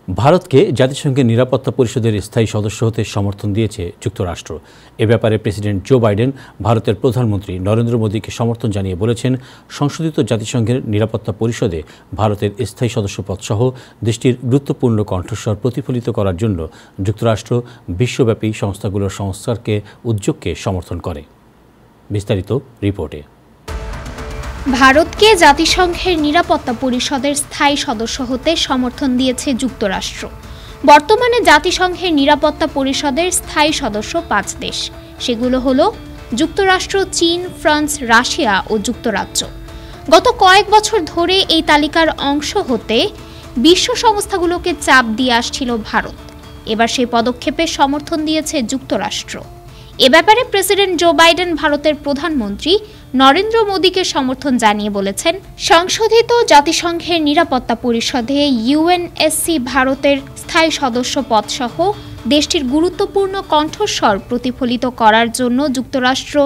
ভারতকে জাতিসংঘের নিরাপত্তা পরিষদের স্থায়ী সদস্য হতে সমর্থন দিয়েছে যুক্তরাষ্ট্র। এ ব্যাপারে প্রেসিডেন্ট জো বাইডেন ভারতের প্রধানমন্ত্রী নরেন্দ্র মোদীকে সমর্থন জানিয়ে বলেছেন, সংশোধিত জাতিসংঘের নিরাপত্তা পরিষদে ভারতের স্থায়ী সদস্যপদ সহ দেশটির গুরুত্বপূর্ণ কণ্ঠস্বর প্রতিফলিত করার জন্য যুক্তরাষ্ট্র বিশ্বব্যাপী সংস্থাগুলোর সংস্কারকে উদ্যোগকে সমর্থন করে। বিস্তারিত রিপোর্টে। ভারতকে জাতিসংঘের নিরাপত্তা পরিষদের স্থায়ী সদস্য হতে সমর্থন দিয়েছে যুক্তরাষ্ট্র। বর্তমানে জাতিসংঘের নিরাপত্তা পরিষদের স্থায়ী সদস্য 5 দেশ। সেগুলো হলো যুক্তরাষ্ট্র, চীন, ফ্রান্স, রাশিয়া ও যুক্তরাজ্য। গত কয়েক বছর ধরে এই তালিকার অংশ হতে বিশ্ব সংস্থাগুলোকে চাপ দিয়ে আসছিল ভারত। এবার সেই পদক্ষেপে সমর্থন দিয়েছে যুক্তরাষ্ট্র। এ ব্যাপারে প্রেসিডেন্ট জো বাইডেন ভারতের প্রধানমন্ত্রী নরেন্দ্র মোদীকে সমর্থন জানিয়ে বলেছেন, সংশোধিত জাতিসংঘের নিরাপত্তা পরিষদে ইউএনএসসি ভারতের স্থায়ী সদস্য পদসহ দেশটির গুরুত্বপূর্ণ কণ্ঠস্বর প্রতিফলিত করার জন্য যুক্তরাষ্ট্র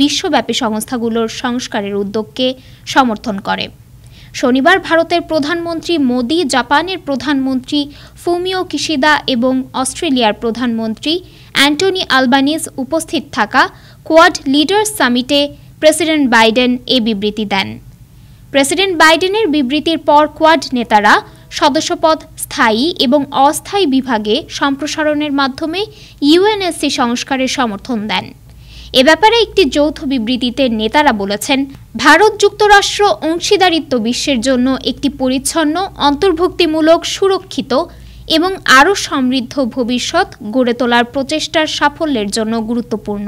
বিশ্বব্যাপী সংস্থাগুলোর সংস্কারের উদ্যোগকে সমর্থন করে। শনিবার ভারতের প্রধানমন্ত্রী মোদি, জাপানের প্রধানমন্ত্রী ফুমিও কিশিদা এবং অস্ট্রেলিয়ার প্রধানমন্ত্রী অ্যান্টনি আলবানিজ উপস্থিত থাকা কোয়াড লিডার্স সামিটে প্রেসিডেন্ট বাইডেন এ বিবৃতি দেন। প্রেসিডেন্ট বাইডেনের বিবৃতির পর কোয়াড নেতারা সদস্যপদ স্থায়ী এবং অস্থায়ী বিভাগে সম্প্রসারণের মাধ্যমে ইউএনএসসি সংস্কারের সমর্থন দেন। এ ব্যাপারে একটি যৌথ বিবৃতিতে নেতারা বলেছেন, ভারত যুক্তরাষ্ট্র অংশীদারিত্ব বিশ্বের জন্য একটি পরিচ্ছন্ন, অন্তর্ভুক্তিমূলক, সুরক্ষিত এবং আরও সমৃদ্ধ ভবিষ্যৎ গড়ে তোলার প্রচেষ্টার সাফল্যের জন্য গুরুত্বপূর্ণ।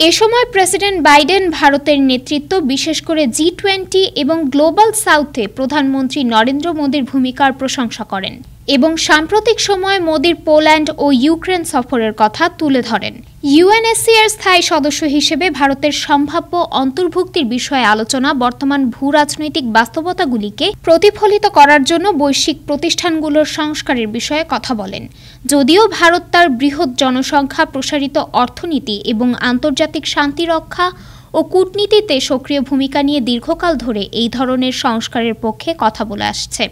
এ সময় প্রেসিডেন্ট বাইডেন ভারতের নেতৃত্ব, বিশেষ করে G20 এবং গ্লোবাল সাউথে প্রধানমন্ত্রী নরেন্দ্র মোদীর ভূমিকার প্রশংসা করেন এবং সাম্প্রতিক সময়ে মোদীর পোল্যান্ড ও ইউক্রেন সফরের কথা তুলে ধরেন। ইউএনএসসি এর স্থায়ী সদস্য হিসেবে ভারতের সম্ভাব্য অন্তর্ভুক্তির বিষয়ে আলোচনা বর্তমান ভূরাজনৈতিক বাস্তবতাগুলিকে প্রতিফলিত করার জন্য বৈশ্বিক প্রতিষ্ঠানগুলোর সংস্কারের বিষয়ে কথা বলেন। যদিও ভারত তার বৃহৎ জনসংখ্যা, প্রসারিত অর্থনীতি এবং আন্তর্জাতিক শান্তি রক্ষা ও কূটনীতিতে সক্রিয় ভূমিকা নিয়ে দীর্ঘকাল ধরে এই ধরনের সংস্কারের পক্ষে কথা বলে আসছে।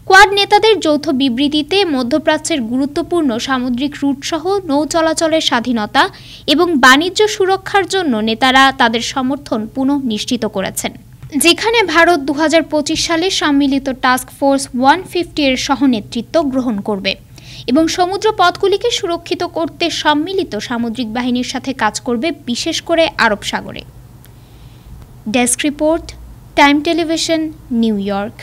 কোয়াড নেতাদের যৌথ বিবৃতিতে মধ্যপ্রাচ্যের গুরুত্বপূর্ণ সামুদ্রিক রুটসহ নৌ চলাচলের স্বাধীনতা এবং বাণিজ্য সুরক্ষার জন্য নেতারা তাদের সমর্থন পুনঃ নিশ্চিত করেছেন, যেখানে ভারত 2025 সালে সম্মিলিত টাস্ক ফোর্স 150 এর সহনেতৃত্ব গ্রহণ করবে এবং সমুদ্র পথগুলিকে সুরক্ষিত করতে সম্মিলিত সামুদ্রিক বাহিনীর সাথে কাজ করবে, বিশেষ করে আরব সাগরে। Desk report, time television, new York.